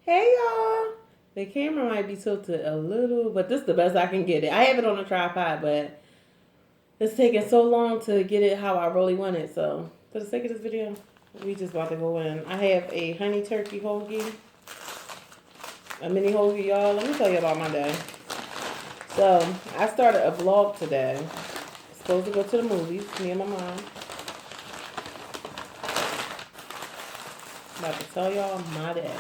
Hey y'all. The camera might be tilted a little, but this is the best I can get it. I have it on a tripod, but it's taking so long to get it how I really want it. So for the sake of this video, we just about to go in. I have a honey turkey hoagie, a mini hoagie, y'all. Let me tell you about my day. So I started a vlog today. Supposed to go to the movies, me and my mom. About to tell y'all my day.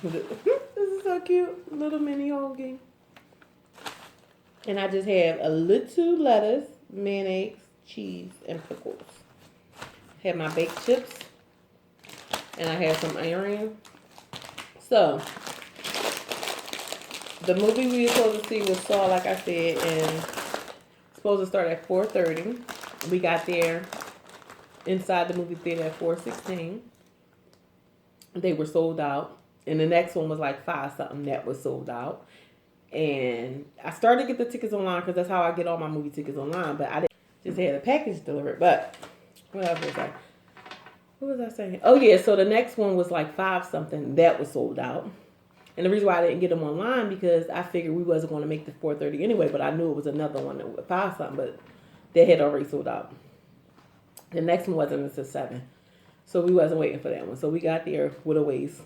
This is so cute. Little mini hoagie. And I just have a little lettuce, mayonnaise, cheese, and pickles. Have my baked chips. And I have some onion. So, the movie we were supposed to see was Saw, like I said, and supposed to start at 4:30. We got there inside the movie theater at 4:16. They were sold out. And the next one was like 5 something that was sold out. And I started to get the tickets online because that's how I get all my movie tickets online. But I didn't just had a package delivered. But what else was I? What was I saying? Oh yeah, so the next one was like 5 something that was sold out. And the reason why I didn't get them online because I figured we wasn't going to make the 4:30 anyway. But I knew it was another one that was 5 something, but they had already sold out. The next one wasn't until 7, so we wasn't waiting for that one. So we got there with a ways.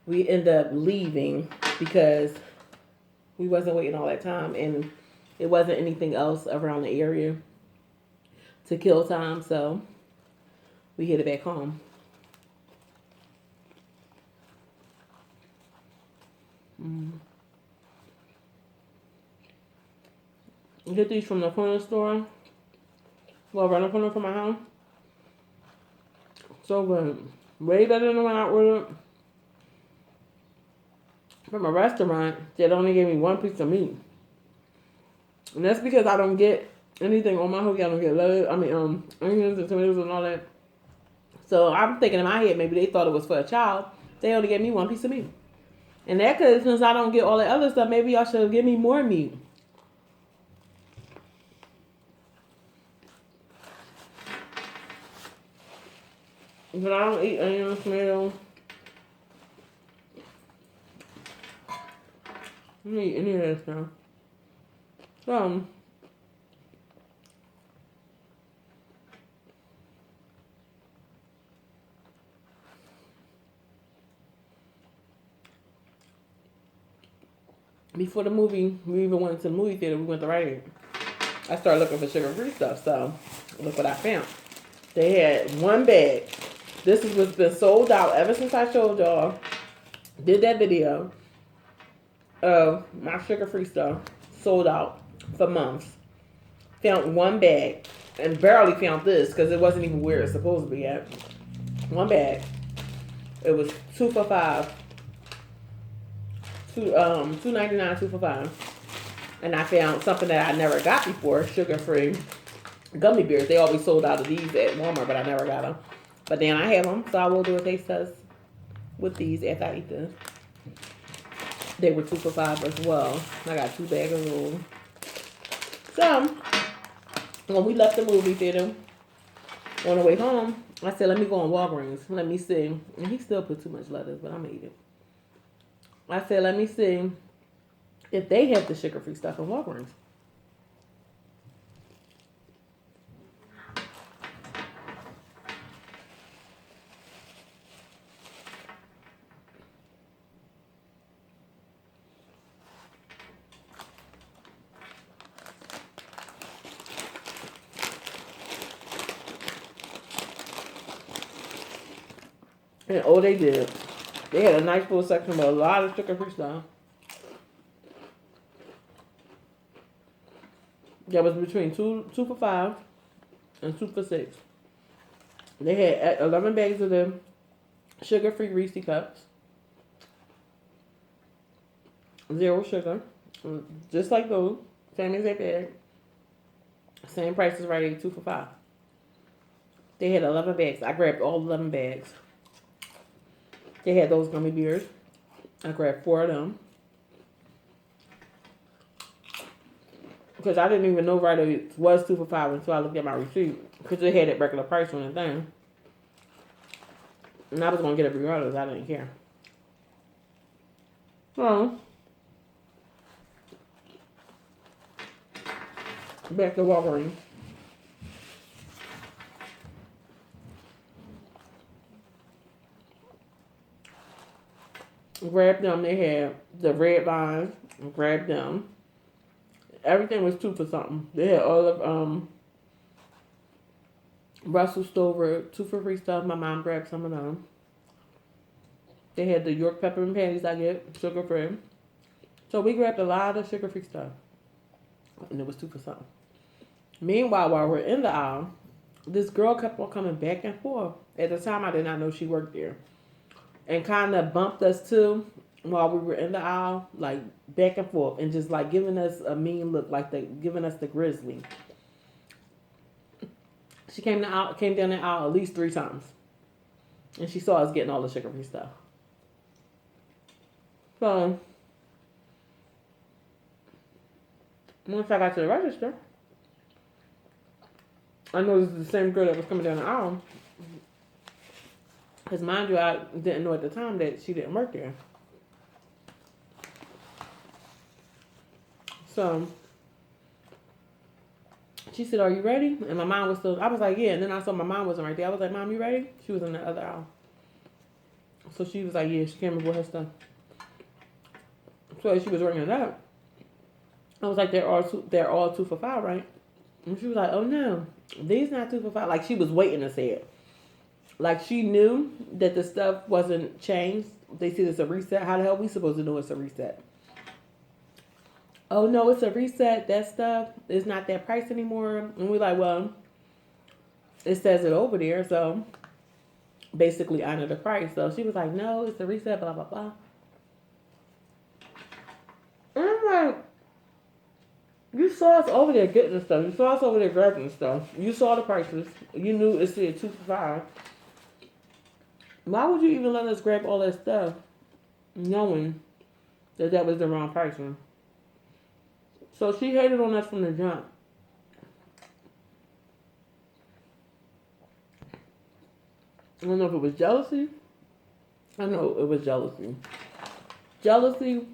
We ended up leaving because we wasn't waiting all that time, and it wasn't anything else around the area to kill time, so we headed back home. Get these from the corner store. Well, right in the corner from my house. So good. Way better than when I ordered from a restaurant that only gave me 1 piece of meat. And that's because I don't get anything on my hoagie. I don't get lettuce, onions and tomatoes and all that. So I'm thinking in my head, maybe they thought it was for a child. They only gave me 1 piece of meat. And that could, since I don't get all that other stuff, maybe y'all should give me more meat. But I don't eat onions, tomatoes. I don't eat any of that stuff. So, before the movie, we even went to the movie theater, we went to Rite Aid. I started looking for sugar-free stuff, so look what I found. They had 1 bag. This is what's been sold out ever since I showed y'all, did that video of my sugar-free stuff, sold out for months. Found 1 bag, and barely found this because it wasn't even where it's supposed to be at. 1 bag. It was 2 for $5. $2.99, 2 for $5. And I found something that I never got before, sugar-free gummy bears. They always sold out of these at Walmart, but I never got them. But then I have them, so I will do a taste test with these after I eat this. They were 2 for $5 as well. I got 2 bags of those. So, when we left the movie theater, on the way home, I said, let me go on Walgreens. Let me see. And he still put too much lettuce, but I'm going to eat it. I said, let me see if they have the sugar-free stuff in Walgreens. And oh, they did. They had a nice little section with a lot of sugar-free stuff. That was between two for $5 and 2 for $6. They had 11 bags of them sugar-free Reese cups. 0 sugar. Just like those. Same exact bag. Same price as Rite Aid, 2 for $5. They had 11 bags. I grabbed all 11 bags. They had those gummy bears. I grabbed 4 of them. Because I didn't even know Rite Aid was 2 for $5 until I looked at my receipt. Because they had it regular price on the thing. And I was going to get it regardless. I didn't care. So, back to Walgreens. Grabbed them. They had the red vines. Grabbed them. Everything was 2 for something. They had all of Russell Stover 2 for free stuff. My mom grabbed some of them. They had the York peppermint patties I get, sugar free. So we grabbed a lot of sugar free stuff. And it was 2 for something. Meanwhile, while we're in the aisle, this girl kept on coming back and forth. At the time, I did not know she worked there. And kind of bumped us too while we were in the aisle, like back and forth. And just like giving us a mean look, like giving us the grizzly. She came down the aisle at least 3 times. And she saw us getting all the sugar free stuff. So, once I got to the register, I noticed the same girl that was coming down the aisle. Because mind you, I didn't know at the time that she didn't work there. So, she said, "Are you ready?" And my mom was still, I was like, "Yeah." And then I saw my mom wasn't right there. I was like, "Mom, you ready?" She was in the other aisle. So she was like, "Yeah," she came with her stuff. So as she was ringing it up, I was like, they're all 2 for $5, right? And she was like, "Oh no, these not 2 for $5." Like she was waiting to say it. Like she knew that the stuff wasn't changed. They said it's a reset. How the hell we supposed to know it's a reset? "Oh no, it's a reset. That stuff is not that price anymore." And we're like, "Well, it says it over there, so basically honor the price." So she was like, "No, it's a reset, blah blah blah." And I'm like, you saw us over there getting the stuff. You saw us over there grabbing the stuff. You saw the prices. You knew it said 2 for $5. Why would you even let us grab all that stuff knowing that was the wrong pricing? So she hated on us from the jump. I don't know if it was jealousy. I know it was jealousy. Jealousy,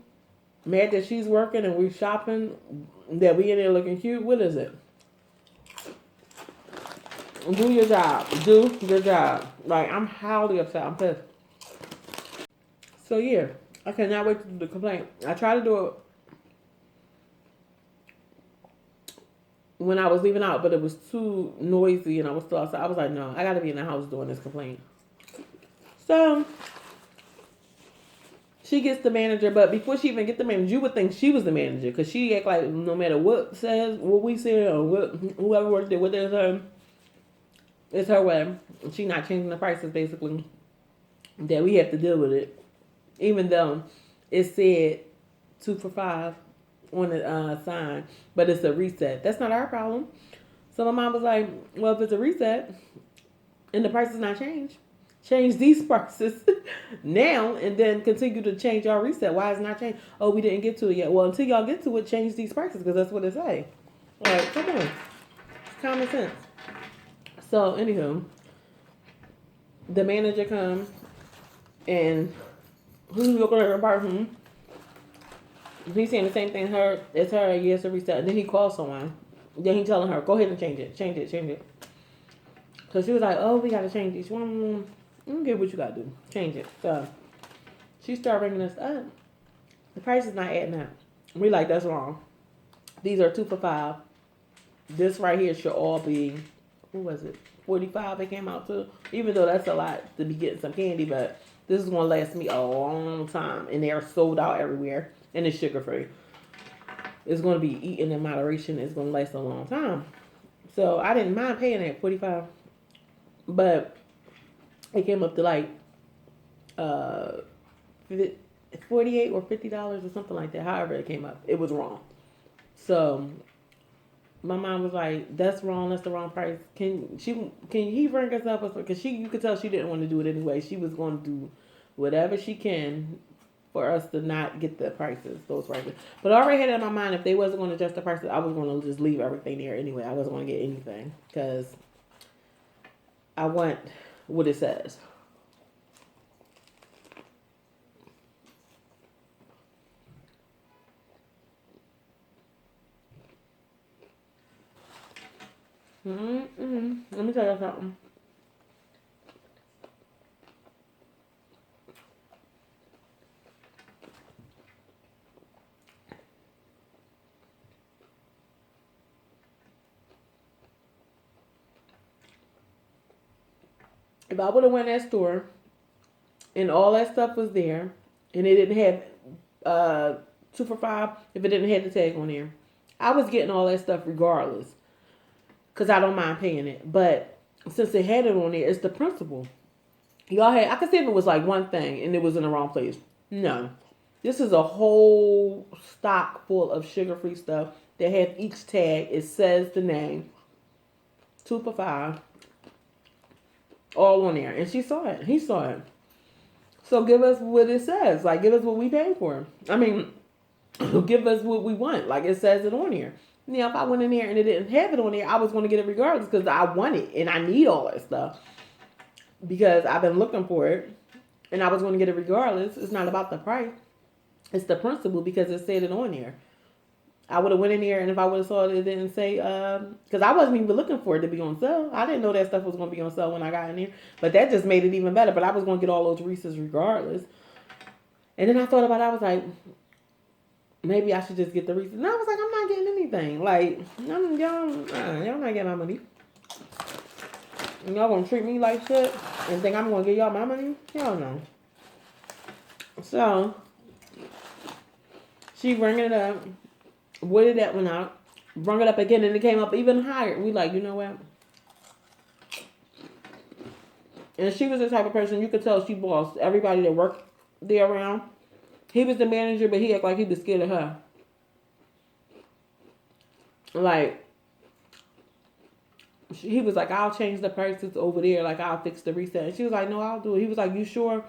mad that she's working and we're shopping, that we in there looking cute. What is it? Do your job. Do your job. Like, I'm highly upset. I'm pissed. So, yeah. I cannot wait to do the complaint. I tried to do it when I was leaving out, but it was too noisy and I was still outside. I was like, no, I got to be in the house doing this complaint. So, she gets the manager, but before she even get the manager, you would think she was the manager because she act like no matter what we said, or whoever worked there, what there's her, it's her way. She not changing the prices, basically, that we have to deal with it. Even though it said 2 for $5 on the sign, but it's a reset. That's not our problem. So my mom was like, "Well, if it's a reset and the price is not changed, change these prices now and then continue to change our reset. Why is it not changed? Oh, we didn't get to it yet. Well, until y'all get to it, change these prices because that's what it say." Like, come on. It's common sense. So, anywho, the manager comes and who's looking at her person? He's saying the same thing as her, yes, a reset. And then he calls someone. Then he telling her, "Go ahead and change it. So she was like, "Oh, we got to change these. I don't care what you got to do. Change it." So she started ringing us up. The price is not adding up. We like, that's wrong. These are 2 for $5. This right here should all be, what was it, 45 it came out to? Even though that's a lot to be getting some candy, but this is going to last me a long time. And they are sold out everywhere. And it's sugar free. It's going to be eaten in moderation. It's going to last a long time. So I didn't mind paying that $45. But it came up to like $48 or $50 or something like that. However it came up, it was wrong. So my mom was like, "That's wrong. That's the wrong price. Can he bring us up?" Because you could tell she didn't want to do it anyway. She was going to do whatever she can for us to not get the prices, those prices. But I already had it in my mind, if they wasn't going to adjust the prices, I was going to just leave everything there anyway. I wasn't going to get anything because I want what it says. Let me tell you something. If I would have went in that store and all that stuff was there, and it didn't have 2 for $5, if it didn't have the tag on there, I was getting all that stuff regardless, cause I don't mind paying it. But since it had it on there, it's the principle. Y'all had, I could see if it was like one thing and it was in the wrong place. No, this is a whole stock full of sugar-free stuff that have each tag. It says the name, 2 for $5, all on there, and she saw it. He saw it. So give us what it says. Like, give us what we paid for. I mean, give us what we want. Like, it says it on here. Now, if I went in there and it didn't have it on there, I was going to get it regardless because I want it and I need all that stuff because I've been looking for it and I was going to get it regardless. It's not about the price. It's the principle because it said it on there. I would have went in there, and if I would have saw it, it didn't say, because I wasn't even looking for it to be on sale. I didn't know that stuff was going to be on sale when I got in there. But that just made it even better. But I was going to get all those Reese's regardless. And then I thought about it. I was like, maybe I should just get the Reese's. And I was like, I'm not getting anything. Like, y'all not getting my money. And y'all going to treat me like shit and think I'm going to give y'all my money? Hell no. So, she bringing it up. Waited that one out, brung it up again, and it came up even higher. We like, you know what? And she was the type of person you could tell she bossed everybody that worked there around. He was the manager, but he acted like he was scared of her. Like, he was like, I'll change the prices over there. Like, I'll fix the reset. And she was like, no, I'll do it. He was like, you sure?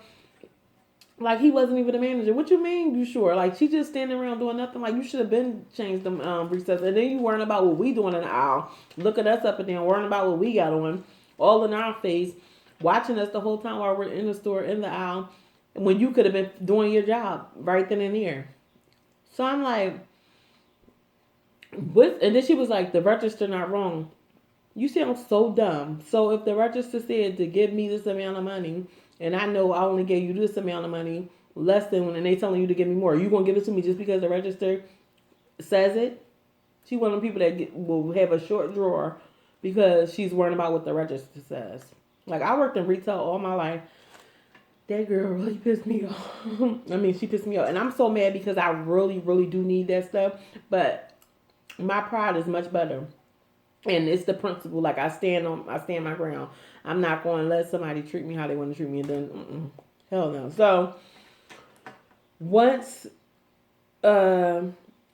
Like, he wasn't even a manager. What you mean, you sure? Like, she just standing around doing nothing. Like, you should have been changed them resets. And then you worrying about what we doing in the aisle. Looking us up and down, worrying about what we got on. All in our face. Watching us the whole time while we're in the store, in the aisle. When you could have been doing your job right then and there. So I'm like, what? And then she was like, the register not wrong. You sound so dumb. So if the register said to give me this amount of money, and I know I only gave you this amount of money, less than when, and they telling you to give me more, you gonna give it to me just because the register says it? She one of the people that will have a short drawer because she's worrying about what the register says. Like, I worked in retail all my life. That girl really pissed me off. I mean, she pissed me off. And I'm so mad because I really, really do need that stuff. But my pride is much better. And it's the principle. Like, I stand my ground. I'm not going to let somebody treat me how they want to treat me. And then, hell no. So, once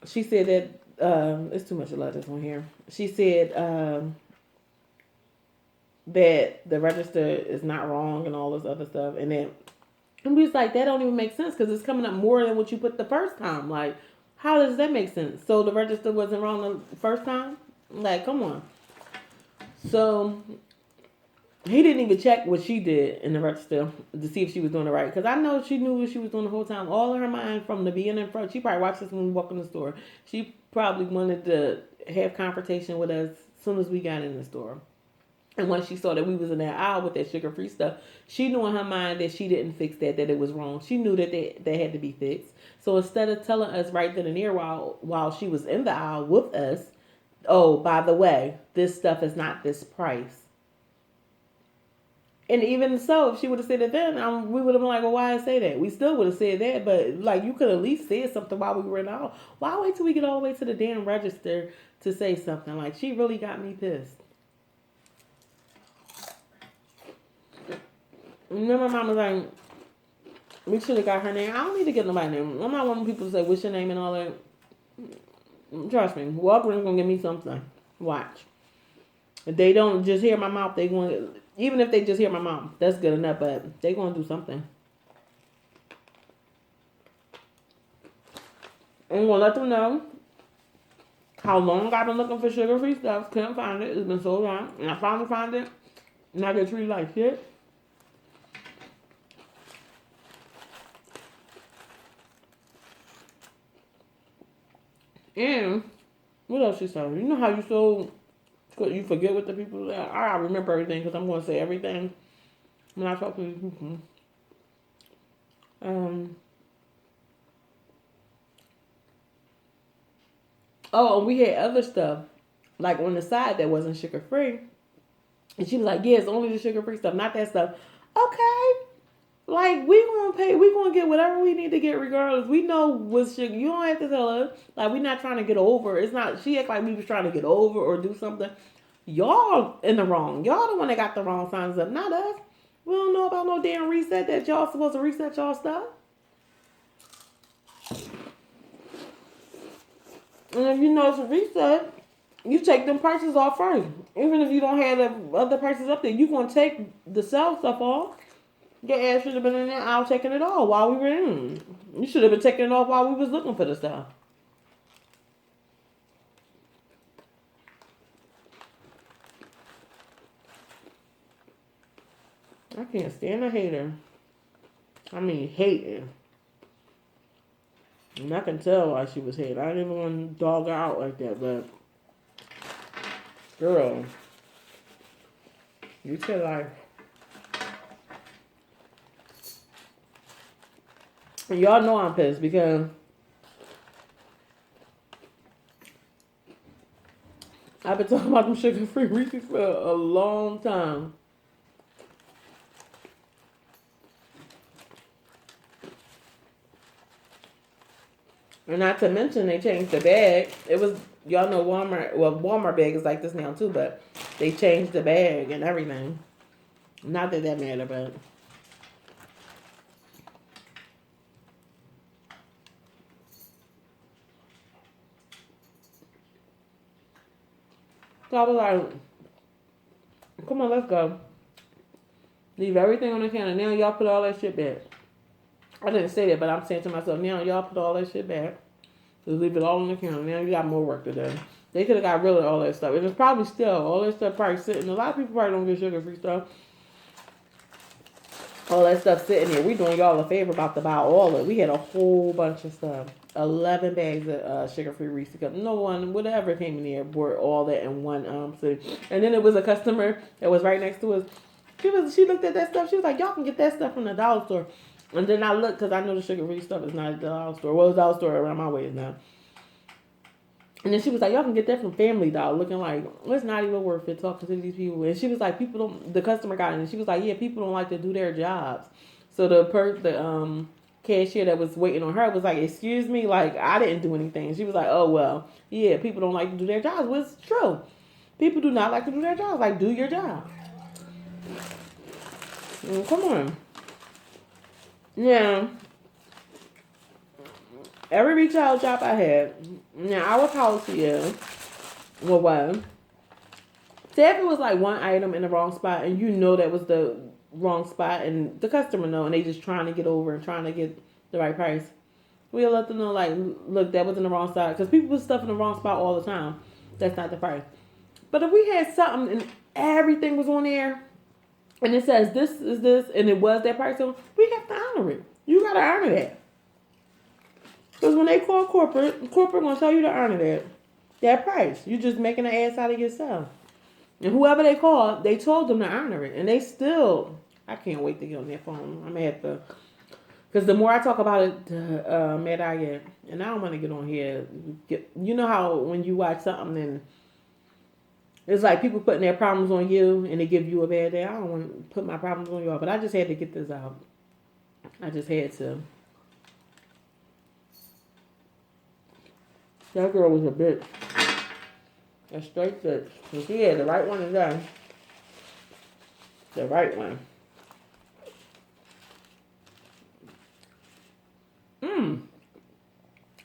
she said that, it's too much letters on here. She said that the register is not wrong and all this other stuff. And then, and we was like, that don't even make sense because it's coming up more than what you put the first time. Like, how does that make sense? So, the register wasn't wrong the first time? Like, come on. So, he didn't even check what she did in the register to see if she was doing it right. Because I know she knew what she was doing the whole time. All in her mind from the beginning front. She probably watched us when we walked in the store. She probably wanted to have confrontation with us as soon as we got in the store. And once she saw that we was in that aisle with that sugar-free stuff, she knew in her mind that she didn't fix that it was wrong. She knew that they had to be fixed. So instead of telling us right then and there while she was in the aisle with us, oh, by the way, this stuff is not this price. And even so, if she would have said it then, we would have been like, well, why say that? We still would have said that, but like, you could at least say something while we were in the aisle. Why wait till we get all the way to the damn register to say something? Like, she really got me pissed. And then my mom was like, we should have got her name. I don't need to get nobody's name. I'm not one of the people to say, what's your name and all that. Trust me, Walgreens gonna give me something. Watch. If they don't just hear my mouth, they going to, even if they just hear my mouth, that's good enough, but they gonna do something. I'm gonna let them know how long I've been looking for sugar-free stuff. Couldn't find it. It's been so long. And I finally found it. And I get treated like shit. And what else she said? You know how you sold You forget what the people. I remember everything because I'm going to say everything when I talk to these people. Oh, and we had other stuff like on the side that wasn't sugar free, and she was like, "Yeah, it's only the sugar free stuff, not that stuff." Okay, like we gonna pay, we gonna get whatever we need to get regardless. We know what's sugar. You don't have to tell us. Like we not trying to get over. It's not. She act like we was trying to get over or do something. Y'all in the wrong. Y'all the one that got the wrong signs up, not us. We don't know about no damn reset that y'all supposed to reset y'all stuff. And if you know it's a reset, you take them prices off first. Even if you don't have the other prices up there, you gonna take the sell stuff off. Your ass should have been in there out taking it all while we were in. You should have been taking it off while we was looking for the stuff. I can't stand a hater. I mean, hating. And I can tell why she was hating. I didn't even want to dog her out like that, but girl, you said like, and y'all know I'm pissed because I've been talking about them sugar-free Reese's for a long time. And not to mention, they changed the bag. It was, y'all know Walmart, well, Walmart bag is like this now too, but they changed the bag and everything. Not that that matter, but. So I was like, come on, let's go. Leave everything on the counter. Now y'all put all that shit back. I didn't say that, but I'm saying to myself, now y'all put all that shit back. Just leave it all on the counter. Now you got more work to do. They could have got rid of all that stuff. And it's probably still, all that stuff probably sitting. A lot of people probably don't get sugar-free stuff. All that stuff sitting here. We doing y'all a favor about to buy all of it. We had a whole bunch of stuff. 11 bags of sugar-free Reese's Cups. No one, whatever came in here, bought all that in one city. And then it was a customer that was right next to us. She looked at that stuff. She was like, y'all can get that stuff from the dollar store. And then I looked, because I know the sugar-free stuff is not at the dollar store. Well, the dollar store around my way now. And then she was like, y'all can get that from Family Dollar. Looking like, it's not even worth it talking to these people. And she was like, people don't, the customer got in. And she was like, yeah, people don't like to do their jobs. So the cashier that was waiting on her was like, excuse me, like, I didn't do anything. She was like, oh, well, yeah, people don't like to do their jobs. Well, it's true. People do not like to do their jobs. Like, do your job. Come on. Now, every retail job I had, now our policy is, well, what? Say if it was like one item in the wrong spot and you know that was the wrong spot and the customer know and they just trying to get over and trying to get the right price, we'll let them know, like, look, that was in the wrong spot. Because people put stuff in the wrong spot all the time. That's not the price. But if we had something and everything was on there, and it says this is this, and it was that price, so we have to honor it. You got to honor that. Because when they call corporate going to tell you to honor that price. You just making an ass out of yourself. And whoever they called, they told them to honor it. And they still, I can't wait to get on their phone. I'm going to have to, because the more I talk about it, the mad I get. And I don't want to get on here. You know how when you watch something and it's like people putting their problems on you and they give you a bad day. I don't want to put my problems on y'all, but I just had to get this out. I just had to. That girl was a bitch. A straight bitch. And she had the right one today. The right one.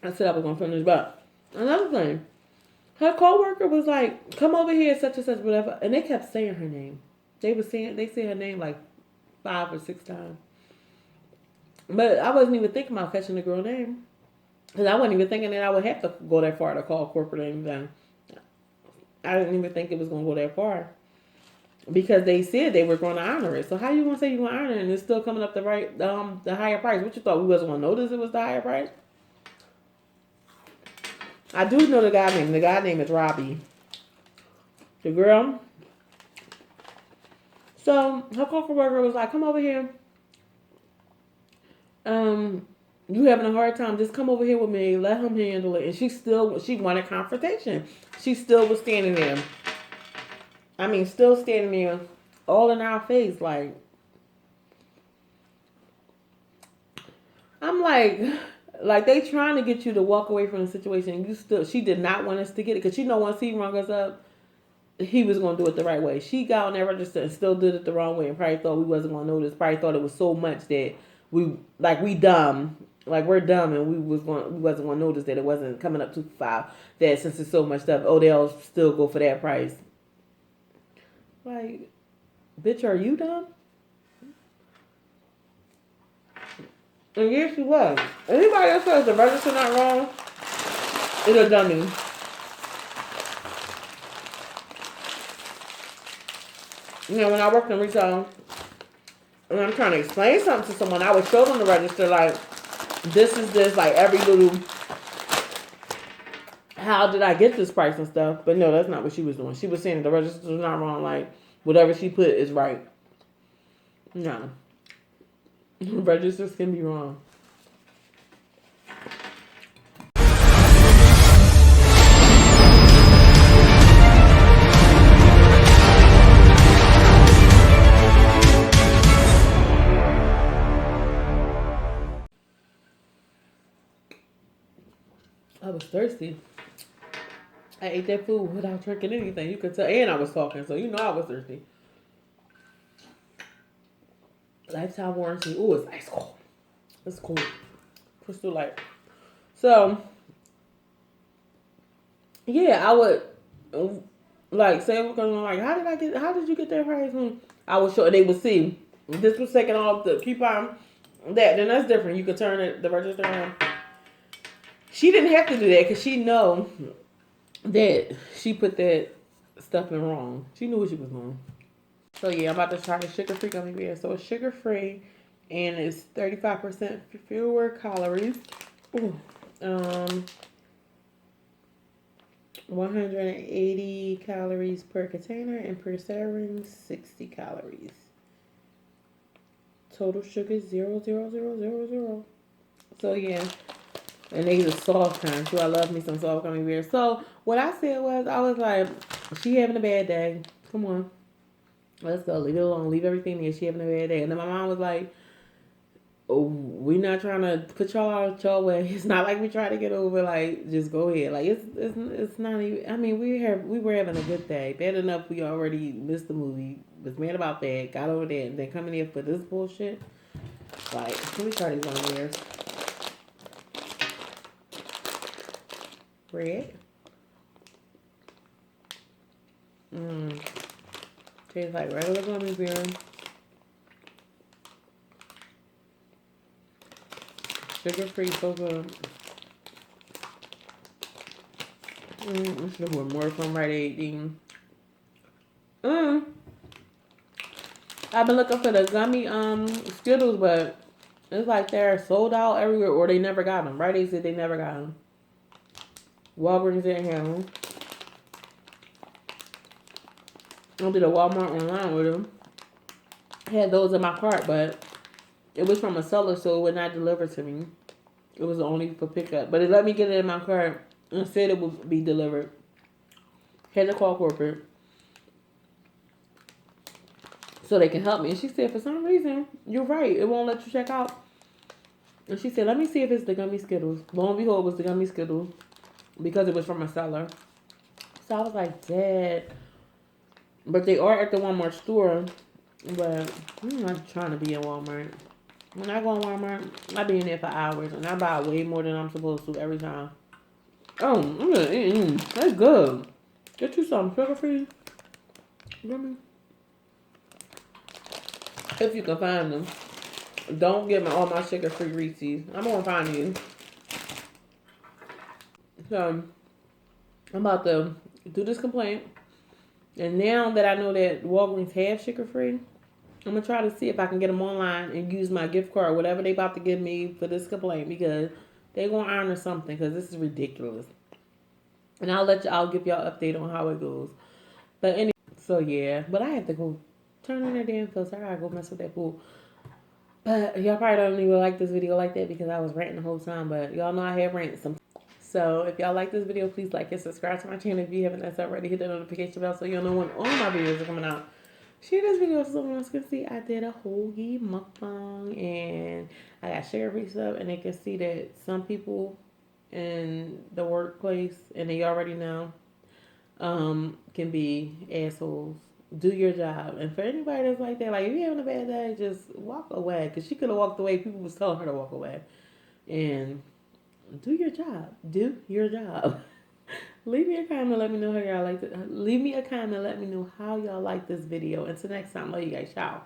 I said I was going to finish, but another thing. Her coworker was like, come over here, such and such, whatever. And they kept saying her name. They said her name like 5 or 6 times. But I wasn't even thinking about catching the girl name. Because I wasn't even thinking that I would have to go that far to call corporate or anything. I didn't even think it was going to go that far. Because they said they were going to honor it. So how you going to say you're going to honor it and it's still coming up the higher price? What you thought, we wasn't going to notice it was the higher price? I do know the guy name. The guy name is Robbie. The girl. So her coworker was like, "Come over here. You having a hard time? Just come over here with me. Let him handle it." And she wanted confrontation. She still was standing there. I mean, still standing there, all in our face. I'm like they trying to get you to walk away from the situation. She did not want us to get it because once he rung us up, he was going to do it the right way. She got on that register and still did it the wrong way and probably thought we wasn't going to notice. Probably thought it was so much that we dumb. Like we're dumb and we wasn't going to notice that it wasn't coming up too far. That since it's so much stuff, they'll still go for that price. Like, bitch, are you dumb? And yes, she was. Anybody else says the register not wrong is a dummy. When I worked in retail and I'm trying to explain something to someone, I would show them the register like, this is this, like every little, how did I get this price and stuff? But no, that's not what she was doing. She was saying the register is not wrong. Like, whatever she put is right. No. Registers can be wrong. I was thirsty. I ate that food without drinking anything. You could tell. And I was talking, so I was thirsty. Lifetime warranty. Ooh, it's ice cold. It's cool. Crystal light. So, yeah, I would say, because I'm like, how did you get that price? I was sure they would see. This was taking off the coupon. Then that's different. You could turn the register on. She didn't have to do that because she know that she put that stuff in wrong. She knew what she was doing. So yeah, I'm about to try the sugar-free gummy bear. So it's sugar-free and it's 35% fewer calories. Ooh. 180 calories per container and per serving 60 calories. Total sugar 0.0000. So yeah. And these are soft kind too. I love me some soft gummy bears. So what I said was, I was like, she having a bad day. Come on. Let's go. Leave it alone. Leave everything there. She having a bad day. And then my mom was like, oh, we not trying to put y'all out your way. It's not like we try to get over. Like, just go ahead. Like, it's not even. I mean, we were having a good day. Bad enough we already missed the movie. Was mad about that. Got over that. And then coming here for this bullshit. Like, let me try these on there. Red. Tastes like regular gummy bear. Sugar-free, so good. I should have put more from Rite Aid. I've been looking for the gummy Skittles, but it's like they're sold out everywhere, or they never got them. Rite Aid said they never got them. Walgreens didn't have them. I did a Walmart online with them. I had those in my cart, but it was from a seller, so it would not deliver to me. It was only for pickup. But it let me get it in my cart and said it would be delivered. Had to call corporate so they can help me. And she said, for some reason, you're right. It won't let you check out. And she said, let me see if it's the gummy Skittles. Lo and behold, it was the gummy Skittles because it was from a seller. So I was like, Dad. But they are at the Walmart store. But I'm not trying to be in Walmart. When I go in Walmart, I be in there for hours. And I buy way more than I'm supposed to every time. Oh, that's good. Get you some sugar-free. If you can find them. Don't get all my sugar-free Reese's. I'm going to find you. So, I'm about to do this complaint. And now that I know that Walgreens have sugar-free, I'm going to try to see if I can get them online and use my gift card, whatever they about to give me for this complaint, because they going to honor something, because this is ridiculous. And I'll give y'all an update on how it goes. But anyway, so yeah. But I have to go turn on that damn filter. I gotta go mess with that pool. But y'all probably don't even like this video like that because I was ranting the whole time. But y'all know I have rants sometimes. So if y'all like this video, please like and subscribe to my channel if you haven't already. Hit the notification bell so you'll know when all my videos are coming out. Share this video so someone else can see. I did a Hoagie mukbang and I got share reached up and they can see that some people in the workplace, and they already know, can be assholes. Do your job. And for anybody that's like that, like if you're having a bad day, just walk away. Because she could have walked away. People was telling her to walk away. And do your job. Do your job. Leave me a comment. Let me know how y'all like it. Leave me a comment. Let me know how y'all like this video. Until next time, love you guys. Ciao.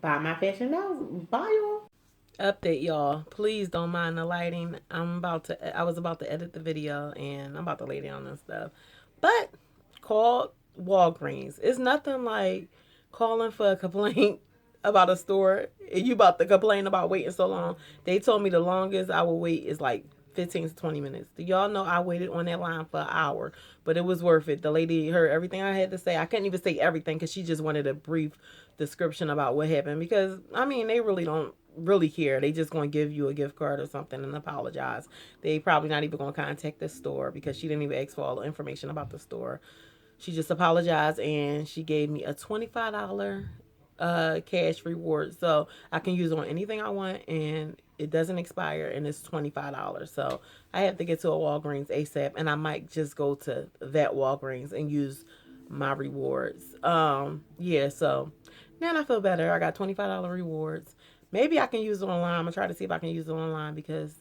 Buy my fashion dolls. Bye y'all. Update y'all. Please don't mind the lighting. I was about to edit the video and I'm about to lay down and stuff. But call Walgreens. It's nothing like calling for a complaint about a store. You about to complain about waiting so long. They told me the longest I will wait is like 15 to 20 minutes. Do y'all know I waited on that line for an hour, but it was worth it. The lady heard everything I had to say. I couldn't even say everything because she just wanted a brief description about what happened because, I mean, they really don't really care. They just going to give you a gift card or something and apologize. They probably not even going to contact the store because she didn't even ask for all the information about the store. She just apologized and she gave me a $25 cash reward, so I can use it on anything I want and it doesn't expire and it's $25. So I have to get to a Walgreens ASAP and I might just go to that Walgreens and use my rewards. Yeah, so now I feel better. I got $25 rewards. Maybe I can use it online. I'm gonna try to see if I can use it online because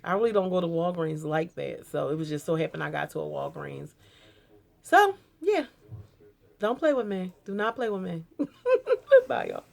I really don't go to Walgreens like that. So it was just so happened I got to a Walgreens. So yeah, don't play with me. Do not play with me. Bye, y'all.